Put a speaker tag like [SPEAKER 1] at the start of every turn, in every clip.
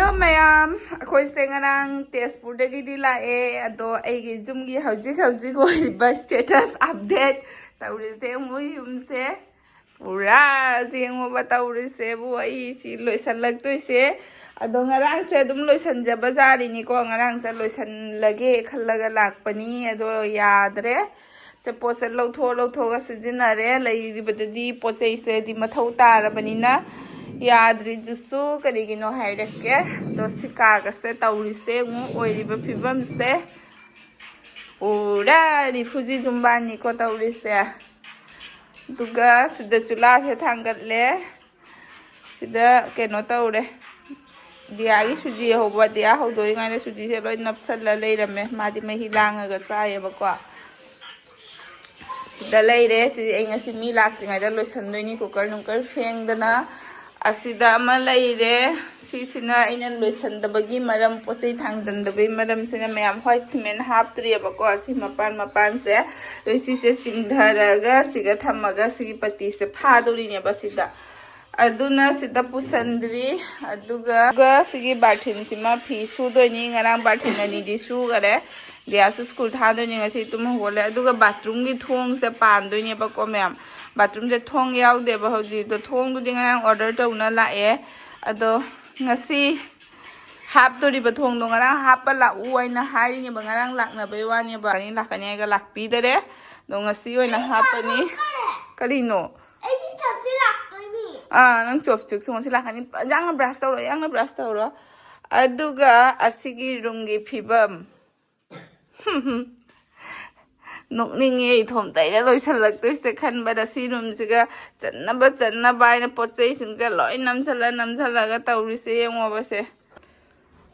[SPEAKER 1] Hello, ma'am. Ako ngarang Tezpur dagi dilae ado Eigi Yumgi Houjik Oiriba status update taurise mo yumse pura jengmo ba taurise bu ai si loisanlag toise ado ngarang se dum loisanjaba jari ni ko ngarang se loisan lage khallaga lakpani ado yadre se pose lotho ga sijinare lairibadadi pochei se di mathau tarabanina Yadri dusu karigino hairake dosi kagase taurise mu Oiriba fibam se ura rifuji jumbani ko taurise duga sida chula se thangatle sida keno taure Diya gi suji hoba Diya hodoi ngane suji se loi napsalla leirame madi mehi langaga chaye bakwa sida leire si engasi mi laktringai da loisandoi cooker nungkar fengdana asida ama leire sisina inen loisandabagi maram pochei thangjandabei maram sina mayam white cement haptri abako asi mapan se loisi se chingdharaga siga thamaga sigi pati se phadori ne basida aduna sida pusandri aduga sigi bathin sima phi sudoni ngarang bathin ani di su gare Diya school thadoni ngasi tum hole aduga bathroom gi thong se pandoi ne bako mayam bathroom je thong yaude ba hoji to thong du dinga order to na la e ado ngasi hap to ri ba thong do ngara hap la u aina hari ni ba ngarang lak na bai wa ni ba ni lakanya ga lak pi dere do ngasi oina hap ni kalino
[SPEAKER 2] Eigi chapsi lak toi ni
[SPEAKER 1] nang chop chuk sung si lakani yang brush to ro aduga asigi rungi phibam nokninge thom taira loisalak toise khanbada sirumsiga channa baina pochei singja loi namsala ga taurise yengobase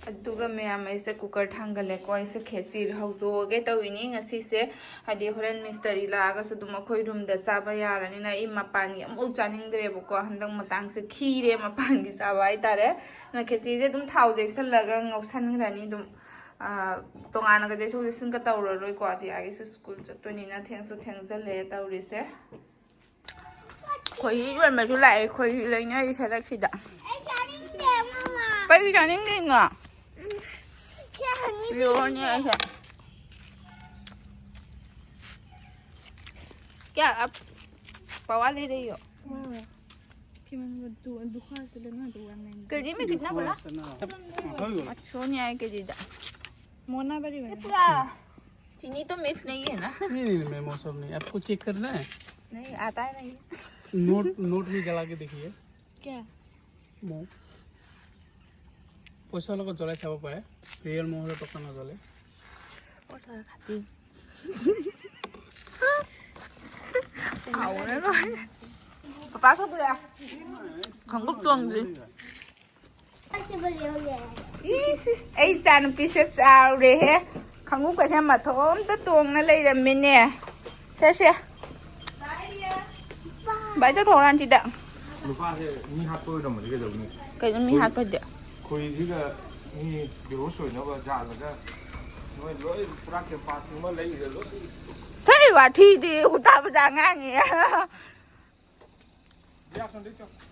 [SPEAKER 1] aduga meyam aise cooker thangale ko aise khechir haudo ge tawini ngasi se hadi horen mystery la ga suduma khoi room da chaba yarani na I mapan gi amau chaningdre boko handang matang se khire mapan gi chaba ai tare na khechir je dum thau je salaga ngoksan grani dum tongana ga desu lisin ka tawro roi ko adi agi su school chatoni na thengsu thengjale tawrise khoi yuan ma ju lai khoi leina I sarak sida
[SPEAKER 2] Ai chaning de mama
[SPEAKER 1] kai janing ni nga
[SPEAKER 2] Chani
[SPEAKER 1] yo ni ai sa kya ap pawale de yo KG में कितना बोला अच्छा नहीं आया KG दा मोना बड़ी बड़ी पूरा चीनी तो मिक्स नहीं है ना
[SPEAKER 3] नहीं मैं मौसम नहीं आपको चेक करना है
[SPEAKER 1] नहीं आता है नहीं
[SPEAKER 3] नोट भी जला के देखिए
[SPEAKER 1] क्या
[SPEAKER 3] मो पैसा लोग जलाई चाब पाए रियल मोहरे टका ना जले
[SPEAKER 1] और थोड़ा खाती आओ ना लो पापा को बुला 한국 동지
[SPEAKER 2] Kasi baliw le
[SPEAKER 1] 이스 에이 짠 피세 짜우레 해 한국 가서 마톰 또 동나 레이라면네 셋이야 바이저 도란 티다
[SPEAKER 4] 누가 해 미하토이도 뭐 이게 저기
[SPEAKER 1] cái mi hạt phải được
[SPEAKER 4] 거기가 이 비로소냐가 자다가 뭐 로이 프라케 파스마 레이가 로
[SPEAKER 1] thế mà thi thì ta bây giờ ngang nhỉ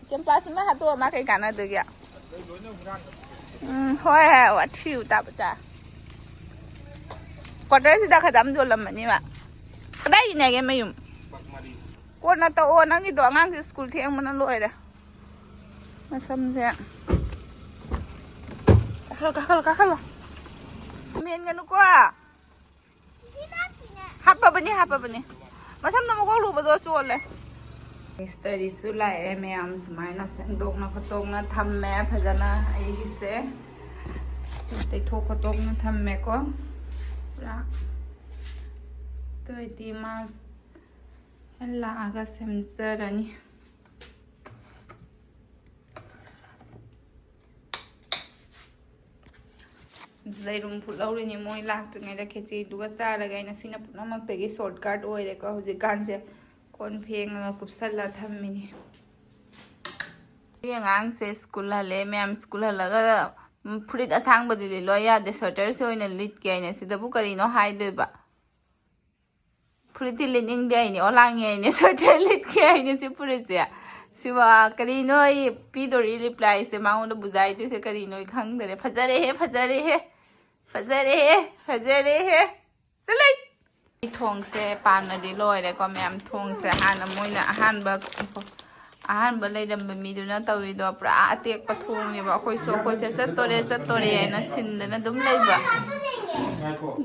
[SPEAKER 1] kiếm pa xin hạt tua mà cái cả này được kìa thôi và thiêu ta bây giờ còn đấy thì ta khai đám rồi làm gì mà cái đấy này cái mấy dùng con nó tao nó cái đồ ngang cái school thì em nó lôi đấy mà xăm thế kakalo main kan ko hapa bani masam na mo ko lu ba do chole study su la me am Asumaina sendok na khatong na thamme phajana ai gi se te tho khatong na thamme ko ra to ti ma la aga semzarani Zairum pulauri ni moi lak tu ngai da khechi duga chara ga ina sina punamak te gi shortcut oire ko hoji kanse kon pheng ga kupsala thammini yangang se school hale ma'am school halaga furit asang badili loya de sweater se oina lit ke ina sida bu kari no hai doiba furit lining de ina olang ye ina sweater lit ke ina si furit ya Siwa kari noi pidori reply se mauna buzai tu se kari noi khang dare phajare he salai thong se pan na di loi re ko mem thong se hana moina ahan ba lai dam mi du na tawi do pra atek pa thong ni ba khoi so khoi se chatore na sin na dum lai ba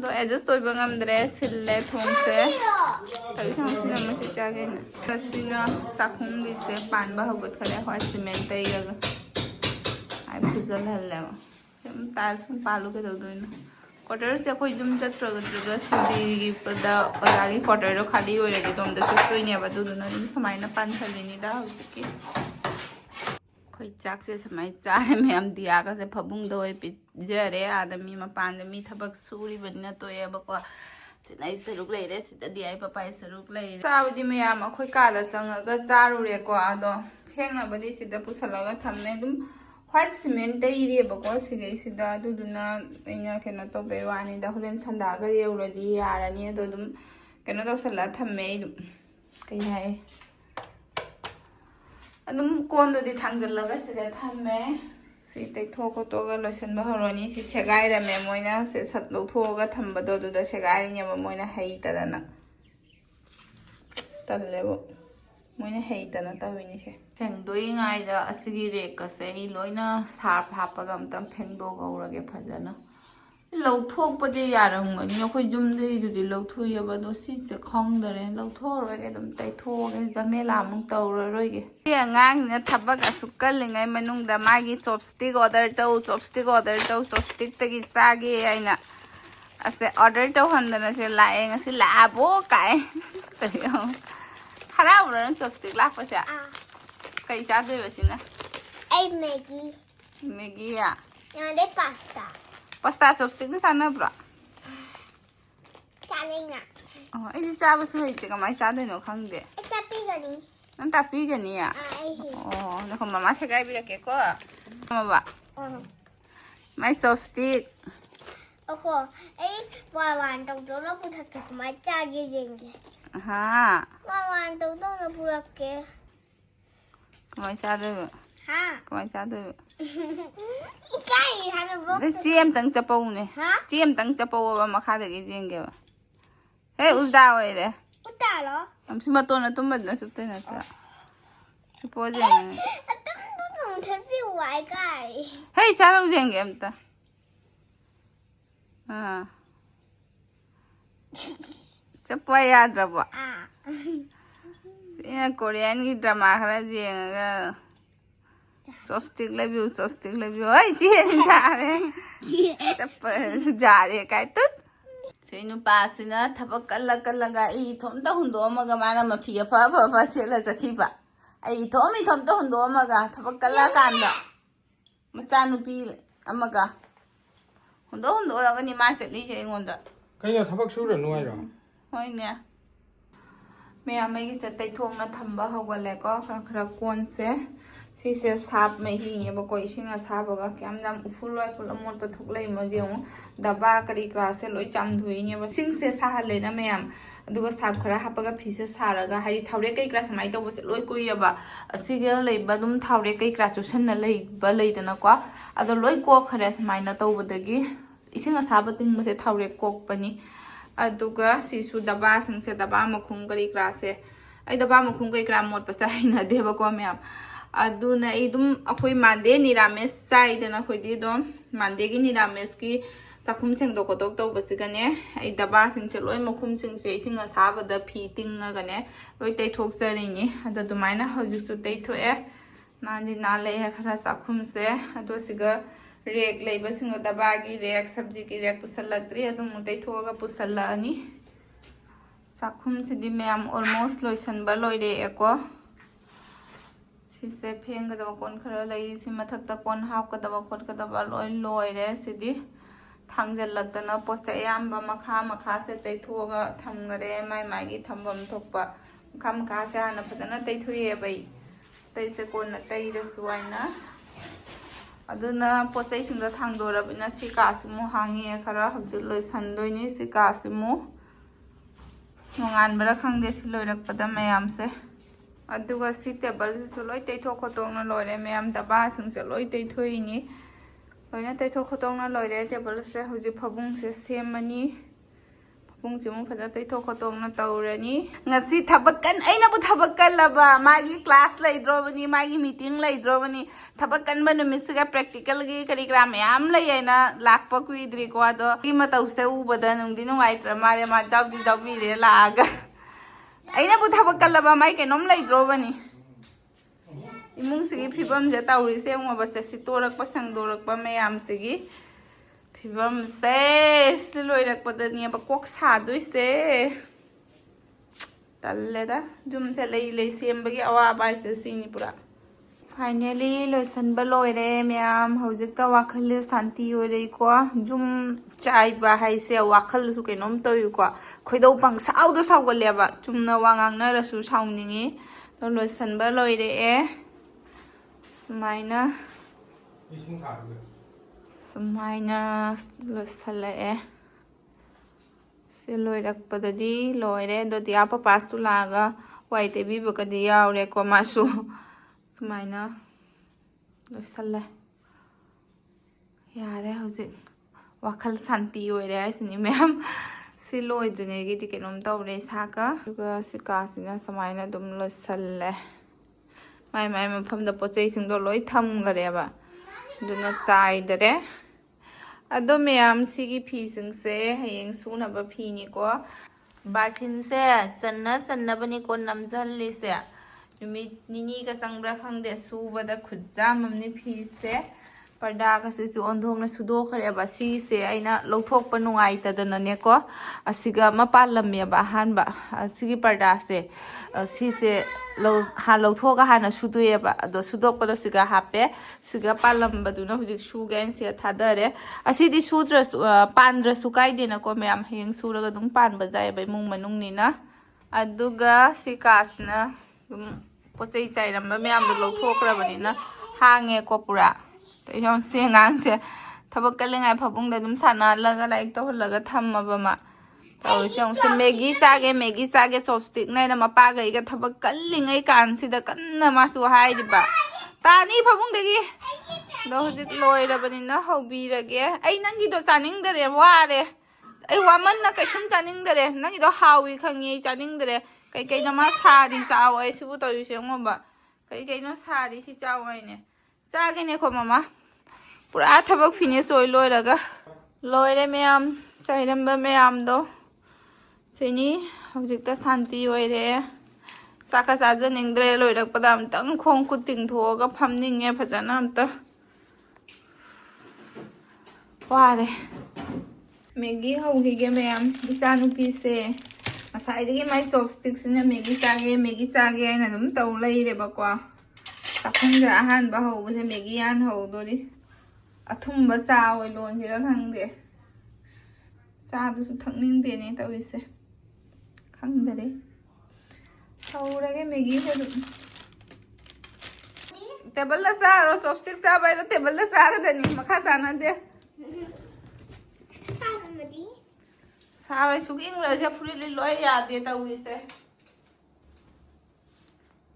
[SPEAKER 1] do adjust oi ba ngam dre sille thong se tawi thong se ma se cha ge na kasina sakhum gi se pan ba hogot khare hoi cement tai ga ai phuzal halle sem tal sum palu ke do na quarter se khoi jum chatra ga study pada paragi quarter ro khali oi re dom da chutoi ne ba du na samaina pan thali ni da hujiki khoi chak se samai cha me am diya ka se phabung do pi jare adami ma pan mi thabak suri banna to ye ba ko sinai saruk lai re sida diya papai saruk lai sabdi me am khoi ka da chang ga charu re ko ado phengna badi sida pusalaga thamme dum white cement dai ba ko sigai sida du na ina kena to be wani da holen sanda ga yeuradi yarani do dum kena to sala thamme dum kai hai adum kon do di thangjallaga siga thamme si tek thoko to ga lotion ba horoni si segai ra me moina se sat lo thoga thamba do du da segai nya ba moina hei tadana tallebo moina hei tana tawini se sengdoi ngai da asigi rek ka se hi loina sarp hapa ga amtam phengdo gaurage phajana lau thok pade yaram ngani khoi jum dei du di lau thu ya ba do si se khong dare lau tho ro ge dum tai tho ge jamela mung taw ro roi ge ya ngang na thabak asukal lingai manung da magi chopstick order chopstick tagi sa ge aina ase order to handana se lae ngasi labo kai tayo harau ro chopstick lak pa cha kai cha doi ba sina
[SPEAKER 2] Ai Maggie
[SPEAKER 1] ya
[SPEAKER 2] yang ada pasta
[SPEAKER 1] chopstick ni sana bra
[SPEAKER 2] cari nak
[SPEAKER 1] oh ai cha ba su hei che ka mai cha doi no khang de
[SPEAKER 2] tapi gani
[SPEAKER 1] nan ta pi ga ni ya
[SPEAKER 2] ai
[SPEAKER 1] oh na ko mama se gai bi ke ko mama ba mai chopstick
[SPEAKER 2] Ako, wawan tau tau na putak ke kumai cagi jengke.
[SPEAKER 1] ha
[SPEAKER 2] Wawan tau tau na putak ke.
[SPEAKER 1] mai cha doi
[SPEAKER 2] Ha?
[SPEAKER 1] mai cha doi
[SPEAKER 2] Ikai hana bok.
[SPEAKER 1] cái chiêm tầng chập bầu này
[SPEAKER 2] Ha?
[SPEAKER 1] chiêm tầng chập bầu và mà khai được cái gì kìa hey ulta vậy đấy
[SPEAKER 2] Uta lo.
[SPEAKER 1] làm sao mà tôi nó tung bật nó sụp tên là sao cái bố gì này
[SPEAKER 2] Atang tu nung tapi wai kai.
[SPEAKER 1] hey cha đâu gì kìa em ta à sắp quay ra rồi bỏ
[SPEAKER 2] Ah.
[SPEAKER 1] cái Korean cái drama khai gì cái chopstick lấy view ấy chị hiện ra đấy sắp giả đấy cái tức si nupa sina thabak kala ga I thom ta hundo ma ga mana ma phia fa chela zakhiba ai thom ta hundo ma ga thabak kala kanda macha nupi amaga hundo ga ni ma cheli che ngonda
[SPEAKER 4] Kaya tabak sura nuai ra.
[SPEAKER 1] hoi ne me amai gi se tai thong na thamba hogale ko khara kon se si se sap me hi nge ba ko isinga sap ga kyam nam ufuloi pul amon pa thuklai ma jeung daba kari kra se loi cham dhui nge ba sing se sa hale na me am aduga sap khara hapaga phi se saraga hai thaure kai kra samai to se loi koi ba asige lei ba dum thaure kai kra chu san na lei ba lei dana kwa ado loi ko khare samai na to bodagi isinga sap ting ma se thaure kok pani aduga si su daba sing se daba makhum kari kra se ai daba makhum kai kra mot pa sa na de ba ko me am aduna idum akhoi mande nirames sai dana khoi di dom mande gi nirames ki sakhum sing do kotok to basigane ai daba sing se loi makhum sing se singa saba da phi tinga gane loi tai thok sari ni adu dumaina hojik su tai tho e nani na le khara sakhum se adu siga rek leiba sing daba gi rek sabji ki rek pusallatri adu mutai thoga pusalla ani sakhum se di mem almost loisan ba loi re eko सिसे फेंग गदब कोन खरा लई सि मथक त कोन half गदब खोट गदब लोय लोय रे सिदि थांजल लगदना पोस्ट याम बा मखा से तैथोगा थंगरे माई मागी थंबम थोकपा मखा से हाना फदना तैथुए बई तैसे कोन तै रसुवाइना अदुना पोचै सिंग थांदोरबिना सि कासिमु हांगी खरा हजु लोय संदोइनी सि कासिमु नोंगान बरा खंगदे सि लोयरक पदा मयाम से ꯑꯗꯨꯒ ꯁꯤ ꯇꯦꯕꯜꯁꯤꯁꯨ ꯂꯣꯏ ꯇꯩꯊꯣꯛ ꯈꯣꯠꯇꯣꯛꯅ ꯂꯣꯏꯔꯦ ꯃꯌꯥꯝ ꯗꯕꯥꯁꯤꯡꯁꯦ ꯂꯣꯏ ꯇꯩꯊꯣꯛꯏꯅꯤ ꯂꯣꯏꯅ ꯇꯩꯊꯣꯛ ꯈꯣꯠꯇꯣꯛꯅ ꯂꯣꯏꯔꯦ ꯇꯦꯕꯜꯁꯦ ꯍꯧꯖꯤꯛ ꯐꯃꯨꯡꯁꯦ ꯁꯦꯝꯃꯅꯤ ꯐꯃꯨꯡꯁꯦ ꯑꯃꯨꯛ ꯐꯖꯅ ꯇꯩꯊꯣꯛ ꯈꯣꯠꯇꯣꯛꯅ ꯇꯧꯔꯅꯤ ꯉꯁꯤ ꯊꯕꯛ ꯑꯩꯅꯕꯨ ꯊꯕꯛ ꯀꯜꯂꯕ ꯃꯥꯒꯤ क्लास ꯂꯩꯗ꯭ꯔꯣꯕꯅꯤ ꯃꯥꯒꯤ ꯃꯤꯇꯤꯡ ꯂꯩꯗ꯭ꯔꯣꯕꯅꯤ ꯊꯕꯛ ꯀꯟꯕ ꯅꯨꯃꯤꯠꯁꯤꯒ ꯄ꯭ꯔꯦꯛꯇꯤꯀꯦꯜꯒꯤ ꯀꯔꯤ ꯀꯔꯥ ꯃꯌꯥꯝ ꯂꯩꯌꯦꯅ ꯂꯥꯛꯄ ꯀꯨꯏꯗ꯭ꯔꯤꯀꯣ ꯑꯗꯣ ꯁꯤ ꯃꯇꯧꯁꯦ ꯎꯕꯗ ꯅꯨꯡꯗꯤ ꯅꯨꯡꯉꯥꯏꯇ꯭ꯔ ꯃꯥꯜꯂꯦ ꯃꯥ ꯖꯥꯎꯗꯤ ꯖꯥꯎꯕꯤꯔꯦ ꯂꯥꯛꯑꯒ ꯑꯩꯅꯕꯨ ꯊꯕꯛ ꯀꯜꯂꯕ ꯃꯥꯏ ꯀꯩꯅꯣꯝ ꯂꯩꯗ꯭ꯔꯣꯕꯅꯤ इमुंसिगी फिबमसे तौरीसे उमबसे सितोरकपा संदोरकपा मयामसिगी फिबमसे लोइरकपदनियबा कोक सादोइसे तल्लेदा जुमसे लई सेमबगी अवाबाइसे सिनी पुरा फाइनली लोइसनबा लोइरे मयाम हौजिकता वाखल शांति ओइरेको जुम चाइबा हाइसे वाखलसु केनोम तोयुको खोइदौ पंगसाउदो साउगलेबा चुमना वांगांगनारसु साउनिंगी तो लोइसनबा लोइरे Asumaina loisalae se loirakpadadi loire do Diya papastu laga wai tebibakadi yaure ko masu Asumaina loisale yare hojik wakhal santi oire aisini ma'am si loidringai gi kenom tawre saka duga sikasina Asumaina dum loisale mai mafamda pochei singdo loi thamgareba duna chaidare ado meyam sigi phi singse hayeng sunaba phi ni ko batin se channa bani ko namjalli se numit nini ka sangbra khangde subada khujam amni phi se parda ka se su ondhong na sudo khare ba si se aina lothok pa nungai ta dana ne ko asiga mapalam me ba han ba asigi parda se si se lothok ha na suduye ba ado sudok pa do siga hape siga palam ba du na hujik su gain se thadare asidi sudra pandra su kai de na ko meyam heng sura ga dung pan ba jai ba mung manung ni na aduga sikasna dum pochei chai ram ba meyam do lothok ra bani na hange ko pura Yon sengang se thaba kalingai phapung da dum sana laga like to laga thamma ba ma taw chong se Maggi sage chopstick nai na mapa ga iga thaba kalingai kan si da kanna ma su hai di ba ta ni phapung de gi do hojik loi ra bani na hobi ra ge ai nangi do chaning dare wa re ai wa man na kai sum chaning dare nangi do hawi khangi chaning dare kai na ma sari chaw ai su to yu se ngo ba kai no sari si chaw ai ne चागे ने को मामा पूरा थबक finish ओइ लोइरागा लोइरे मयाम चाइरम्बा मयाम दो चैनी हौजिकता शांति ओइरे चाका चाजा निंद्रे लोइरकपदा अमतंग खोंग खुद तिंगथोगा फमनिंगे फजना अमता वारे Maggi हौगिगे मयाम इचानुपी से असाइदगी माइ चॉपस्टिक सिने मैगी चागे आइना दum तौ लैरेबको Akhungda ahan ba ho buse Maggi an ho dori athumba cha oi lon jira khangde cha du su thakning de ne tawise khangdare haurage Maggi se table la sa ro chopstick sa ba table la cha ga dani makha cha na de
[SPEAKER 2] sa madi
[SPEAKER 1] sa ba su king la ja phuri li loi ya de tawise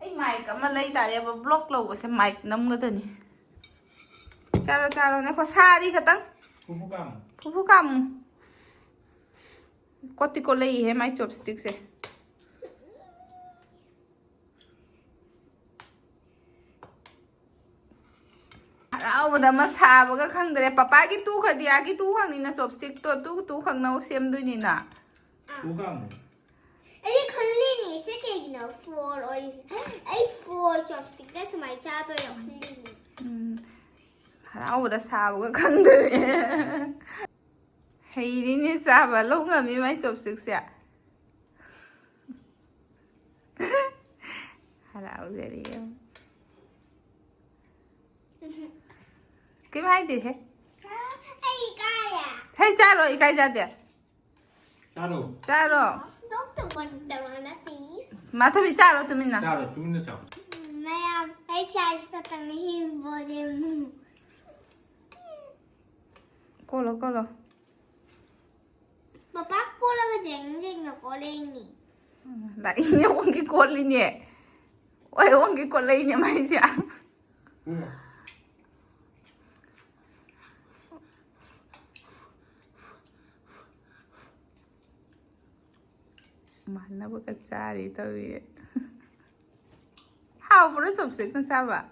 [SPEAKER 1] ai mic ama lai tare ba block lo ba se mic nam ga dani charo ne ko sari khatang phu kam koti ko lai he my chopstick se rao da ma sa ba ga khang dare papa gi tu khadi a gi tu khang ni na chopstick to tu khang na sem du ni na
[SPEAKER 4] phu kam
[SPEAKER 2] ai khulli ni se ke na for or ai for chopstick da sumai cha to yo khulli
[SPEAKER 1] rao da sa ba ga khang dare hei ri ni cha ba lo nga mi my chopstick se rao dare cái mai đi thế
[SPEAKER 2] ai kai à
[SPEAKER 1] thấy cha rồi cái ra kìa cha rồi
[SPEAKER 2] đốt từ bên đầu nó please
[SPEAKER 1] mà thôi bị cha rồi tụi mình nào
[SPEAKER 2] mẹ ai chai sẽ tăng hi vô dem
[SPEAKER 1] cô lo
[SPEAKER 2] papa cô là cái jeng jeng nó có lên nè
[SPEAKER 1] lại nhau cái cô lên nhỉ Ôi ông cái con lấy nhà mày gì ạ? Mana bukan cari tapi. How perlu subscribe kan sama?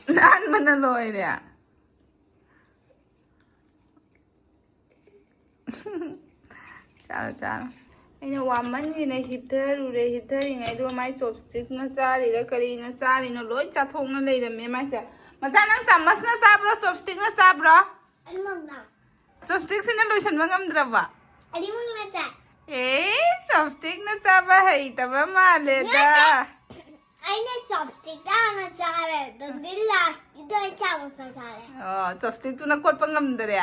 [SPEAKER 1] Nan mana loy dia? Chào chào. Anh waa man gì này heater yang itu mai chopstick na cari la kari na cari na loi cha thong na lei me mai sa. Macha nang chamas na sabro chopstick na sabro.
[SPEAKER 2] Ani mang na.
[SPEAKER 1] Chopstick sina loi san bangam draba.
[SPEAKER 2] Ani mang na cha.
[SPEAKER 1] Chopstick na chaba hai taba male da.
[SPEAKER 2] Ai na chopstick da na cha re. The last ito ay cha mo sa cha re.
[SPEAKER 1] Oh, chopstick tu na kot pangam dare.